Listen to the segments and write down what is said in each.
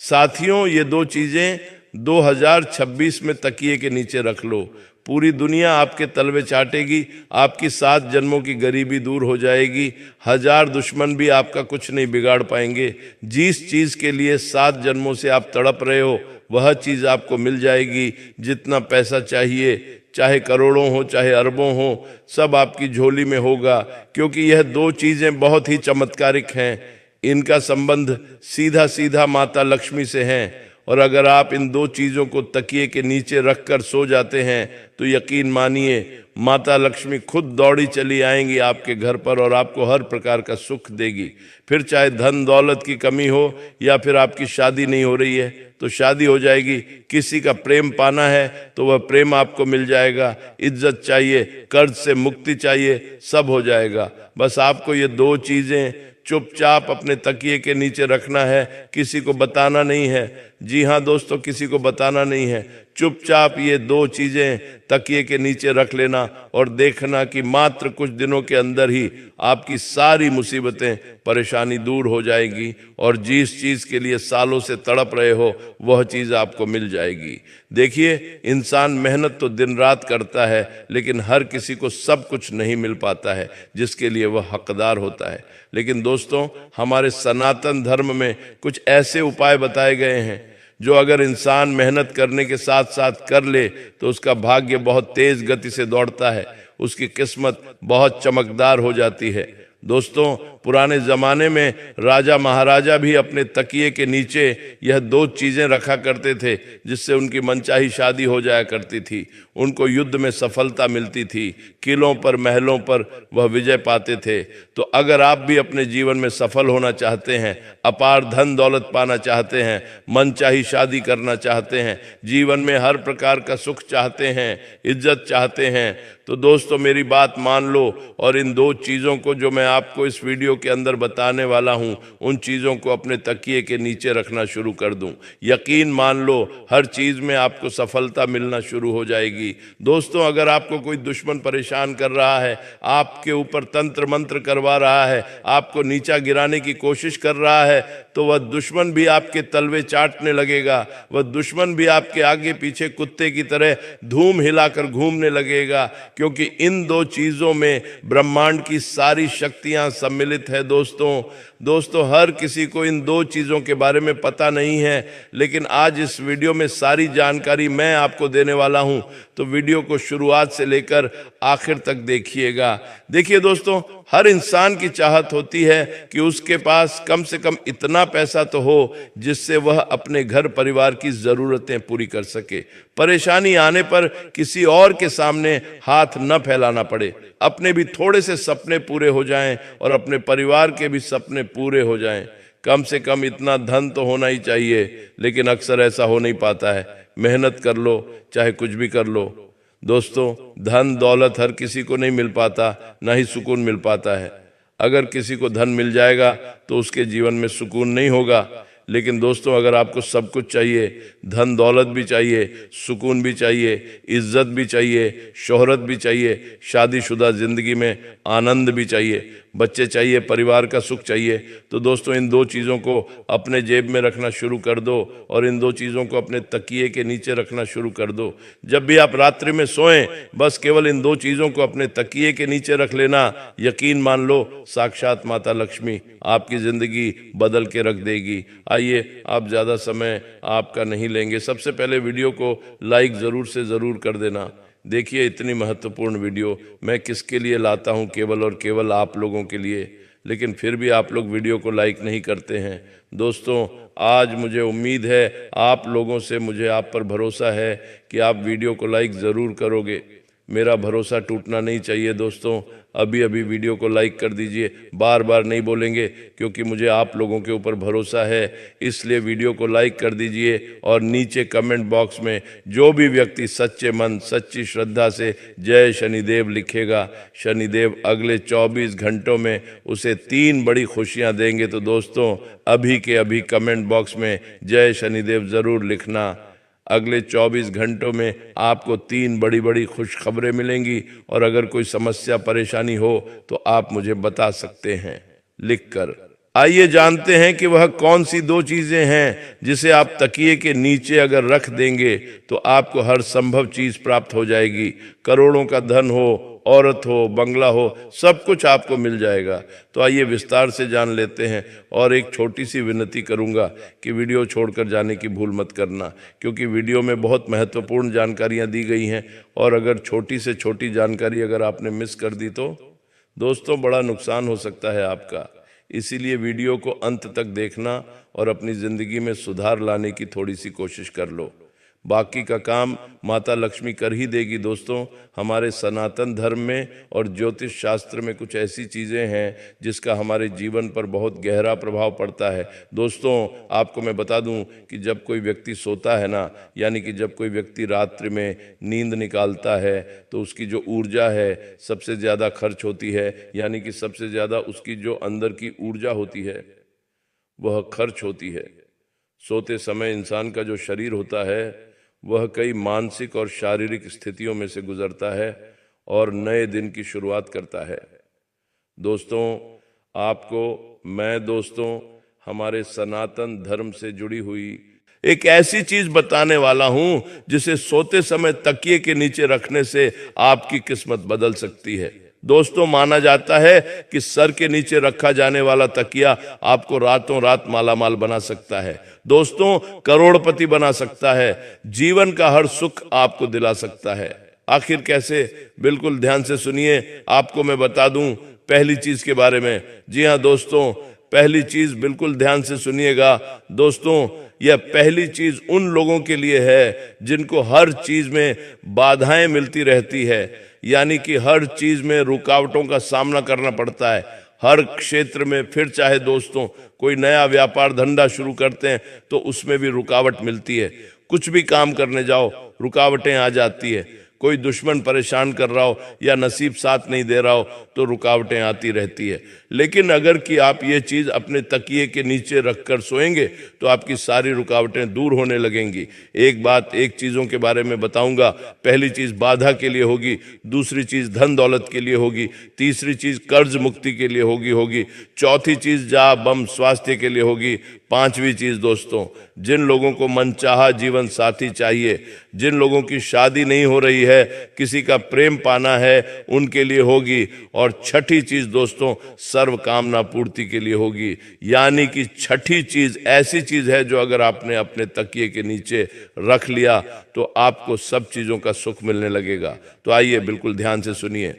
साथियों, ये दो चीजें 2026 में तकिए के नीचे रख लो। पूरी दुनिया आपके तलवे चाटेगी, आपकी 7 जन्मों की गरीबी दूर हो जाएगी, 1000 दुश्मन भी आपका कुछ नहीं बिगाड़ पाएंगे। जिस चीज के लिए 7 जन्मों से आप तड़प रहे हो वह चीज आपको मिल जाएगी। जितना पैसा चाहिए, चाहे करोड़ों हो चाहे अरबों हो, सब आपकी झोली में होगा, क्योंकि यह दो चीजें बहुत ही चमत्कारिक हैं। इनका संबंध सीधा सीधा माता लक्ष्मी से है, और अगर आप इन दो चीजों को तकिए के नीचे रखकर सो जाते हैं तो यकीन मानिए माता लक्ष्मी खुद दौड़ी चली आएंगी आपके घर पर और आपको हर प्रकार का सुख देगी। फिर चाहे धन दौलत की कमी हो या फिर आपकी शादी नहीं हो रही है तो शादी हो जाएगी, किसी का प्रेम पाना है तो वह प्रेम आपको मिल जाएगा, इज्जत चाहिए, कर्ज से मुक्ति चाहिए, सब हो जाएगा। बस आपको ये दो चीजें चुपचाप अपने तकिए के नीचे रखना है, किसी को बताना नहीं है। जी हाँ दोस्तों, किसी को बताना नहीं है। चुपचाप ये दो चीजें तकिए के नीचे रख लेना और देखना कि मात्र कुछ दिनों के अंदर ही आपकी सारी मुसीबतें परेशानी दूर हो जाएगी और जिस चीज के लिए सालों से तड़प रहे हो वह चीज आपको मिल जाएगी। देखिए, इंसान मेहनत तो दिन रात करता है, लेकिन हर किसी को सब कुछ नहीं मिल पाता है जिसके लिए वह हकदार होता है। लेकिन दोस्तों, हमारे सनातन धर्म में कुछ ऐसे उपाय बताए गए हैं जो अगर इंसान मेहनत करने के साथ साथ कर ले तो उसका भाग्य बहुत तेज गति से दौड़ता है, उसकी किस्मत बहुत चमकदार हो जाती है। दोस्तों, पुराने जमाने में राजा महाराजा भी अपने तकिए के नीचे यह दो चीजें रखा करते थे, जिससे उनकी मनचाही शादी हो जाया करती थी, उनको युद्ध में सफलता मिलती थी, किलों पर महलों पर वह विजय पाते थे। तो अगर आप भी अपने जीवन में सफल होना चाहते हैं, अपार धन दौलत पाना चाहते हैं, मनचाही शादी करना चाहते हैं, जीवन में हर प्रकार का सुख चाहते हैं, इज्जत चाहते हैं, तो दोस्तों मेरी बात मान लो और इन दो चीज़ों को जो मैं आपको इस वीडियो के अंदर बताने वाला हूं, उन चीज़ों को अपने तकिए के नीचे रखना शुरू कर दूं। यकीन मान लो हर चीज़ में आपको सफलता मिलना शुरू हो जाएगी। दोस्तों, अगर आपको कोई दुश्मन परेशान कर रहा है, आपके ऊपर तंत्र मंत्र करवा रहा है, आपको नीचा गिराने की कोशिश कर रहा है, तो वह दुश्मन भी आपके तलवे चाटने लगेगा, वह दुश्मन भी आपके आगे पीछे कुत्ते की तरह धूम हिलाकर घूमने लगेगा, क्योंकि इन दो चीजों में ब्रह्मांड की सारी शक्तियां सम्मिलित है। दोस्तों, हर किसी को इन दो चीजों के बारे में पता नहीं है, लेकिन आज इस वीडियो में सारी जानकारी मैं आपको देने वाला हूं, तो वीडियो को शुरुआत से लेकर आखिर तक देखिएगा। देखिए दोस्तों, हर इंसान की चाहत होती है कि उसके पास कम से कम इतना पैसा तो हो जिससे वह अपने घर परिवार की जरूरतें पूरी कर सके, परेशानी आने पर किसी और के सामने हाथ न फैलाना पड़े, अपने भी थोड़े से सपने पूरे हो जाएं और अपने परिवार के भी सपने पूरे हो जाएं। कम से कम इतना धन तो होना ही चाहिए, लेकिन अक्सर ऐसा हो नहीं पाता है। मेहनत कर लो, चाहे कुछ भी कर लो। दोस्तों, धन दौलत हर किसी को नहीं मिल पाता, ना ही सुकून मिल पाता है। अगर किसी को धन मिल जाएगा तो उसके जीवन में सुकून नहीं होगा, लेकिन दोस्तों अगर आपको सब कुछ चाहिए, धन दौलत भी चाहिए, सुकून भी चाहिए, इज्जत भी चाहिए, शोहरत भी चाहिए, शादीशुदा जिंदगी में आनंद भी चाहिए, बच्चे चाहिए, परिवार का सुख चाहिए, तो दोस्तों इन दो चीज़ों को अपने जेब में रखना शुरू कर दो और इन दो चीज़ों को अपने तकिए के नीचे रखना शुरू कर दो। जब भी आप रात्रि में सोएं, बस केवल इन दो चीज़ों को अपने तकिए के नीचे रख लेना। यकीन मान लो साक्षात माता लक्ष्मी आपकी ज़िंदगी बदल के रख देगी। आइए, आप ज़्यादा समय आपका नहीं लेंगे। सबसे पहले वीडियो को लाइक ज़रूर से ज़रूर कर देना। देखिए, इतनी महत्वपूर्ण वीडियो मैं किसके लिए लाता हूं, केवल और केवल आप लोगों के लिए, लेकिन फिर भी आप लोग वीडियो को लाइक नहीं करते हैं। दोस्तों, आज मुझे उम्मीद है आप लोगों से, मुझे आप पर भरोसा है कि आप वीडियो को लाइक ज़रूर करोगे। मेरा भरोसा टूटना नहीं चाहिए। दोस्तों, अभी अभी वीडियो को लाइक कर दीजिए। बार बार नहीं बोलेंगे क्योंकि मुझे आप लोगों के ऊपर भरोसा है, इसलिए वीडियो को लाइक कर दीजिए और नीचे कमेंट बॉक्स में जो भी व्यक्ति सच्चे मन सच्ची श्रद्धा से जय शनिदेव लिखेगा, शनिदेव अगले 24 घंटों में उसे 3 बड़ी खुशियां देंगे। तो दोस्तों, अभी के अभी कमेंट बॉक्स में जय शनिदेव ज़रूर लिखना। अगले 24 घंटों में आपको 3 बड़ी बड़ी खुशखबरें मिलेंगी और अगर कोई समस्या परेशानी हो तो आप मुझे बता सकते हैं लिखकर। आइए जानते हैं कि वह कौन सी दो चीजें हैं जिसे आप तकिए के नीचे अगर रख देंगे तो आपको हर संभव चीज प्राप्त हो जाएगी। करोड़ों का धन हो, औरत हो, बंगला हो, सब कुछ आपको मिल जाएगा। तो आइए विस्तार से जान लेते हैं। और एक छोटी सी विनती करूंगा कि वीडियो छोड़कर जाने की भूल मत करना, क्योंकि वीडियो में बहुत महत्वपूर्ण जानकारियां दी गई हैं और अगर छोटी से छोटी जानकारी अगर आपने मिस कर दी तो दोस्तों बड़ा नुकसान हो सकता है आपका। इसीलिए वीडियो को अंत तक देखना और अपनी जिंदगी में सुधार लाने की थोड़ी सी कोशिश कर लो। बाकी का काम माता लक्ष्मी कर ही देगी। दोस्तों हमारे सनातन धर्म में और ज्योतिष शास्त्र में कुछ ऐसी चीज़ें हैं जिसका हमारे जीवन पर बहुत गहरा प्रभाव पड़ता है। दोस्तों आपको मैं बता दूं कि जब कोई व्यक्ति सोता है ना, यानी कि जब कोई व्यक्ति रात्रि में नींद निकालता है तो उसकी जो ऊर्जा है सबसे ज़्यादा खर्च होती है, यानी कि सबसे ज़्यादा उसकी जो अंदर की ऊर्जा होती है वह खर्च होती है। सोते समय इंसान का जो शरीर होता है वह कई मानसिक और शारीरिक स्थितियों में से गुजरता है और नए दिन की शुरुआत करता है। दोस्तों आपको मैं दोस्तों हमारे सनातन धर्म से जुड़ी हुई एक ऐसी चीज बताने वाला हूं जिसे सोते समय तकिए के नीचे रखने से आपकी किस्मत बदल सकती है। दोस्तों माना जाता है कि सर के नीचे रखा जाने वाला तकिया आपको रातों रात मालामाल बना सकता है। दोस्तों करोड़पति बना सकता है, जीवन का हर सुख आपको दिला सकता है। आखिर कैसे? बिल्कुल ध्यान से सुनिए, आपको मैं बता दूं पहली चीज के बारे में। जी हाँ दोस्तों, पहली चीज बिल्कुल ध्यान से सुनिएगा। दोस्तों यह पहली चीज उन लोगों के लिए है जिनको हर चीज में बाधाएं मिलती रहती है, यानी कि हर चीज में रुकावटों का सामना करना पड़ता है हर क्षेत्र में। फिर चाहे दोस्तों कोई नया व्यापार धंधा शुरू करते हैं तो उसमें भी रुकावट मिलती है। कुछ भी काम करने जाओ रुकावटें आ जाती है। कोई दुश्मन परेशान कर रहा हो या नसीब साथ नहीं दे रहा हो तो रुकावटें आती रहती है। लेकिन अगर कि आप ये चीज़ अपने तकिए के नीचे रखकर सोएंगे तो आपकी सारी रुकावटें दूर होने लगेंगी। एक चीज़ों के बारे में बताऊंगा। पहली चीज़ बाधा के लिए होगी, दूसरी चीज़ धन दौलत के लिए होगी, तीसरी चीज़ कर्ज मुक्ति के लिए होगी, चौथी चीज़ जा बम स्वास्थ्य के लिए होगी, पांचवी चीज़ दोस्तों जिन लोगों को मनचाहा जीवन साथी चाहिए, जिन लोगों की शादी नहीं हो रही है, किसी का प्रेम पाना है, उनके लिए होगी। और छठी चीज दोस्तों सर्व कामना पूर्ति के लिए होगी। यानी कि छठी चीज ऐसी चीज है जो अगर आपने अपने तकिए के नीचे रख लिया तो आपको सब चीजों का सुख मिलने लगेगा। तो आइए बिल्कुल ध्यान से सुनिए।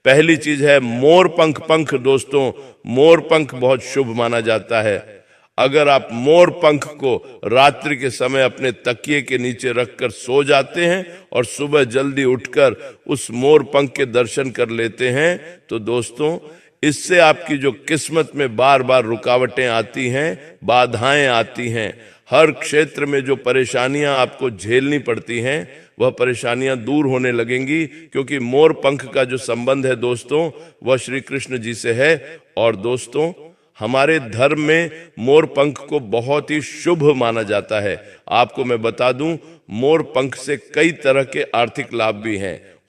पहली चीज है मोर पंख। दोस्तों मोर पंख बहुत शुभ माना जाता है। अगर आप मोर पंख को रात्रि के समय अपने तकिए के नीचे रखकर सो जाते हैं और सुबह जल्दी उठकर उस मोर पंख के दर्शन कर लेते हैं तो दोस्तों इससे आपकी जो किस्मत में बार बार रुकावटें आती हैं, बाधाएं आती हैं, हर क्षेत्र में जो परेशानियां आपको झेलनी पड़ती हैं वह परेशानियां दूर होने लगेंगी, क्योंकि मोर पंख का जो संबंध है दोस्तों वह श्री कृष्ण जी से है। और दोस्तों हमारे धर्म में मोर पंख को बहुत ही शुभ माना जाता है। आपको मैं बता दूं मोर पंख से कई तरह के आर्थिक लाभ भी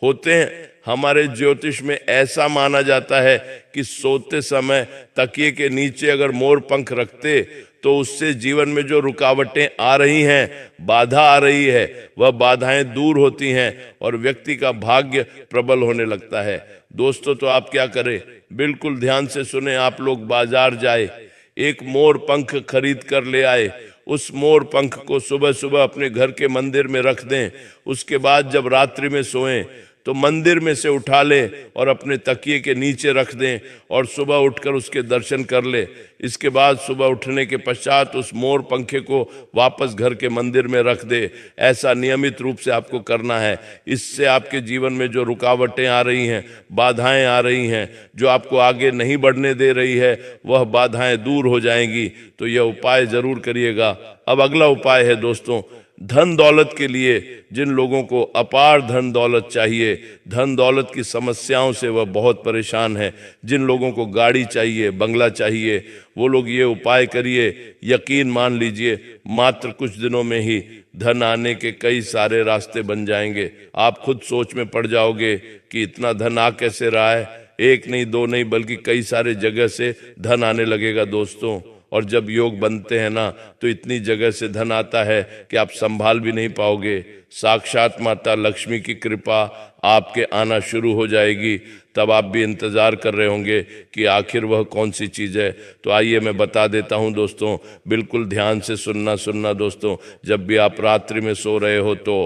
होते हैं। हमारे ज्योतिष में ऐसा माना जाता है कि सोते समय तकिए के नीचे अगर मोर पंख रखते तो उससे जीवन में जो रुकावटें आ रही हैं, बाधा आ रही है, वह बाधाएं दूर होती हैं और व्यक्ति का भाग्य प्रबल होने लगता है। दोस्तों तो आप क्या करें, बिल्कुल ध्यान से सुने। आप लोग बाजार जाए, एक मोर पंख खरीद कर ले आए, उस मोर पंख को सुबह सुबह अपने घर के मंदिर में रख दें। उसके बाद जब रात्रि में सोएं तो मंदिर में से उठा ले और अपने तकिए के नीचे रख दें और सुबह उठकर उसके दर्शन कर ले। इसके बाद सुबह उठने के पश्चात उस मोर पंखे को वापस घर के मंदिर में रख दे। ऐसा नियमित रूप से आपको करना है। इससे आपके जीवन में जो रुकावटें आ रही हैं, बाधाएं आ रही हैं, जो आपको आगे नहीं बढ़ने दे रही है, वह बाधाएं दूर हो जाएंगी। तो यह उपाय जरूर करिएगा। अब अगला उपाय है दोस्तों धन दौलत के लिए। जिन लोगों को अपार धन दौलत चाहिए, धन दौलत की समस्याओं से वह बहुत परेशान है, जिन लोगों को गाड़ी चाहिए, बंगला चाहिए, वो लोग ये उपाय करिए। यकीन मान लीजिए मात्र कुछ दिनों में ही धन आने के कई सारे रास्ते बन जाएंगे। आप खुद सोच में पड़ जाओगे कि इतना धन आ कैसे रहा है। एक नहीं दो नहीं बल्कि कई सारे जगह से धन आने लगेगा दोस्तों। और जब योग बनते हैं ना तो इतनी जगह से धन आता है कि आप संभाल भी नहीं पाओगे। साक्षात माता लक्ष्मी की कृपा आपके आना शुरू हो जाएगी। तब आप भी इंतजार कर रहे होंगे कि आखिर वह कौन सी चीज है। तो आइए मैं बता देता हूं दोस्तों, बिल्कुल ध्यान से सुनना दोस्तों। जब भी आप रात्रि में सो रहे हो तो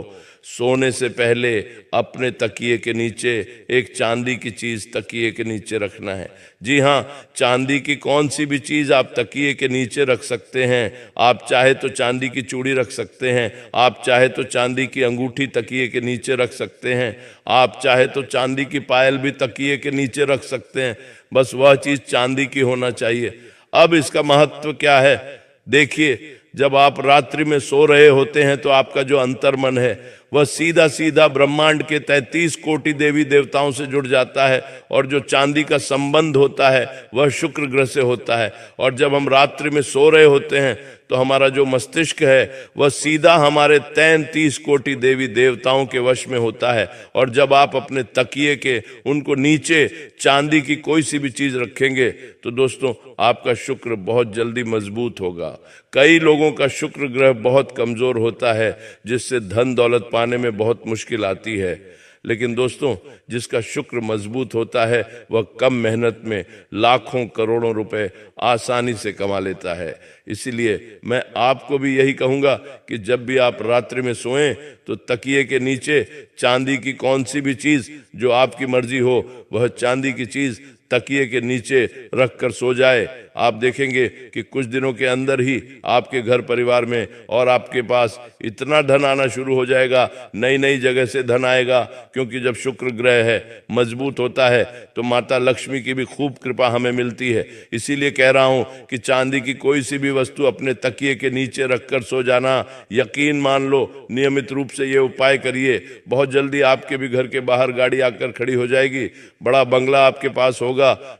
सोने से पहले अपने तकिए के नीचे एक चांदी की चीज तकिए के नीचे रखना है। जी हाँ, चांदी की कौन सी भी चीज आप तकिए के नीचे रख सकते हैं। आप चाहे तो चांदी की चूड़ी रख सकते हैं, आप चाहे तो चांदी की अंगूठी तकिए के नीचे रख सकते हैं, आप चाहे तो चांदी की पायल भी तकिए के नीचे रख सकते हैं। बस वह चीज चांदी की होना चाहिए। अब इसका महत्व क्या है देखिए, जब आप रात्रि में सो रहे होते हैं तो आपका जो अंतर्मन है वह सीधा सीधा ब्रह्मांड के 33 कोटि देवी देवताओं से जुड़ जाता है। और जो चांदी का संबंध होता है वह शुक्र ग्रह से होता है। और जब हम रात्रि में सो रहे होते हैं तो हमारा जो मस्तिष्क है वह सीधा हमारे 33 कोटि देवी देवताओं के वश में होता है। और जब आप अपने तकिए के उनको नीचे चांदी की कोई सी भी चीज रखेंगे तो दोस्तों आपका शुक्र बहुत जल्दी मजबूत होगा। कई लोगों का शुक्र ग्रह बहुत कमजोर होता है जिससे धन दौलत पाने में बहुत मुश्किल आती है। लेकिन दोस्तों जिसका शुक्र मजबूत होता है वह कम मेहनत में लाखों करोड़ों रुपए आसानी से कमा लेता है। इसीलिए मैं आपको भी यही कहूंगा कि जब भी आप रात्रि में सोएं तो तकिए के नीचे चांदी की कौन सी भी चीज जो आपकी मर्जी हो वह चांदी की चीज तकिए के नीचे रखकर सो जाए। आप देखेंगे कि कुछ दिनों के अंदर ही आपके घर परिवार में और आपके पास इतना धन आना शुरू हो जाएगा, नई नई जगह से धन आएगा। क्योंकि जब शुक्र ग्रह है मजबूत होता है तो माता लक्ष्मी की भी खूब कृपा हमें मिलती है। इसीलिए कह रहा हूं कि चांदी की कोई सी भी वस्तु अपने तकिए के नीचे रखकर सो जाना, यकीन मान लो, नियमित रूप से ये उपाय करिए, बहुत जल्दी आपके भी घर के बाहर गाड़ी आकर खड़ी हो जाएगी, बड़ा बंगला आपके पास होगा।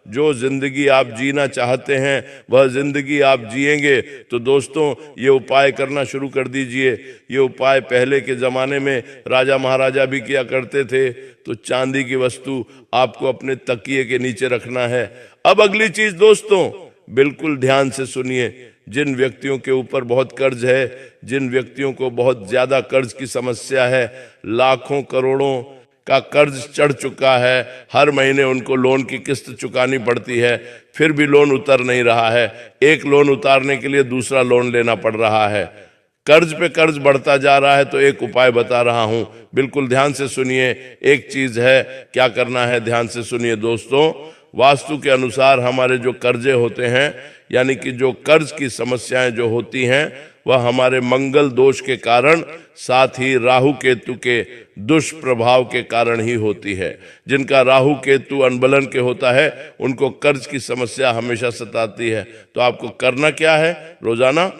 जो जिंदगी आप जीना चाहते हैं वह जिंदगी आप जिएंगे। तो दोस्तों ये उपाय करना शुरू कर दीजिए। ये उपाय पहले के जमाने में राजा महाराजा भी किया करते थे। तो चांदी की वस्तु आपको अपने तकिए के नीचे रखना है। अब अगली चीज दोस्तों बिल्कुल ध्यान से सुनिए। जिन व्यक्तियों के ऊपर बहुत कर्ज है, जिन व्यक्तियों को बहुत ज्यादा कर्ज की समस्या है, लाखों करोड़ों का कर्ज चढ़ चुका है, हर महीने उनको लोन की किस्त चुकानी पड़ती है, फिर भी लोन उतर नहीं रहा है, एक लोन उतारने के लिए दूसरा लोन लेना पड़ रहा है, कर्ज पे कर्ज बढ़ता जा रहा है। तो एक उपाय बता रहा हूं, बिल्कुल ध्यान से सुनिए। एक चीज है, क्या करना है ध्यान से सुनिए दोस्तों। वास्तु के अनुसार हमारे जो कर्जे होते हैं, यानी कि जो कर्ज की समस्याएं जो होती हैं वह हमारे मंगल दोष के कारण, साथ ही राहु केतु के दुष्प्रभाव के कारण ही होती है। जिनका राहु केतु अनबलन के होता है उनको कर्ज की समस्या हमेशा सताती है। तो आपको करना क्या है रोजाना?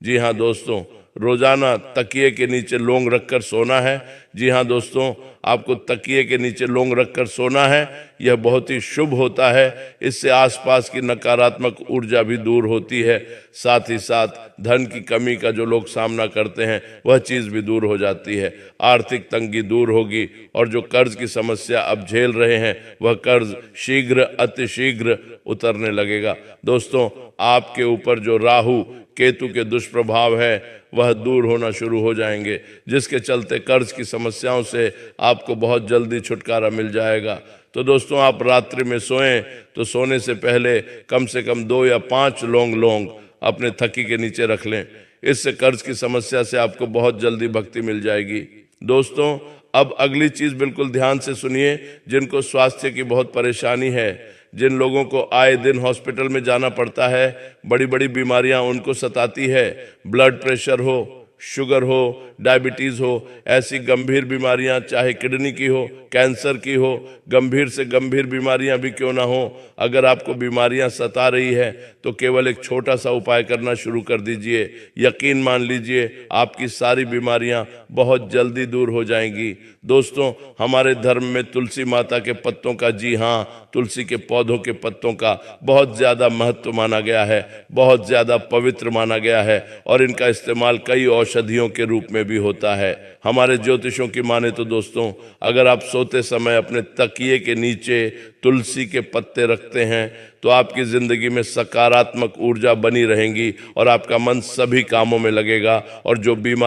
जी हाँ दोस्तों, रोजाना तकिए के नीचे लौंग रखकर सोना है। जी हाँ दोस्तों, आपको तकिए के नीचे लौंग रखकर सोना है। यह बहुत ही शुभ होता है। इससे आसपास की नकारात्मक ऊर्जा भी दूर होती है। साथ ही साथ धन की कमी का जो लोग सामना करते हैं वह चीज भी दूर हो जाती है। आर्थिक तंगी दूर होगी और जो कर्ज की समस्या अब झेल रहे हैं वह कर्ज शीघ्र अतिशीघ्र उतरने लगेगा। दोस्तों आपके ऊपर जो राहु केतु के दुष्प्रभाव है वह दूर होना शुरू हो जाएंगे, जिसके चलते कर्ज की समस्याओं से आपको बहुत जल्दी छुटकारा मिल जाएगा। तो दोस्तों आप रात्रि में सोएं तो सोने से पहले कम से कम 2 या 5 लौंग अपने थकी के नीचे रख लें। इससे कर्ज की समस्या से आपको बहुत जल्दी भक्ति मिल जाएगी। दोस्तों अब अगली चीज बिल्कुल ध्यान से सुनिए। जिनको स्वास्थ्य की बहुत परेशानी है, जिन लोगों को आए दिन हॉस्पिटल में जाना पड़ता है, बड़ी बड़ी बीमारियां उनको सताती है, ब्लड प्रेशर हो, शुगर हो, डायबिटीज हो, ऐसी गंभीर बीमारियां, चाहे किडनी की हो, कैंसर की हो, गंभीर से गंभीर बीमारियां भी क्यों ना हो, अगर आपको बीमारियां सता रही है तो केवल एक छोटा सा उपाय करना शुरू कर दीजिए। यकीन मान लीजिए आपकी सारी बीमारियां बहुत जल्दी दूर हो जाएंगी। दोस्तों हमारे धर्म में तुलसी माता के पत्तों का, जी हाँ, तुलसी के पौधों के पत्तों का बहुत ज्यादा महत्व माना गया है, बहुत ज्यादा पवित्र माना गया है और इनका इस्तेमाल कई औषधियों के रूप में भी होता है। हमारे ज्योतिषों की माने तो दोस्तों, अगर आप सोते समय अपने तकिए के नीचे तुलसी के पत्ते रखते हैं तो आपकी जिंदगी में सकारात्मक ऊर्जा बनी रहेगी और आपका मन सभी कामों में लगेगा, और जो बीमार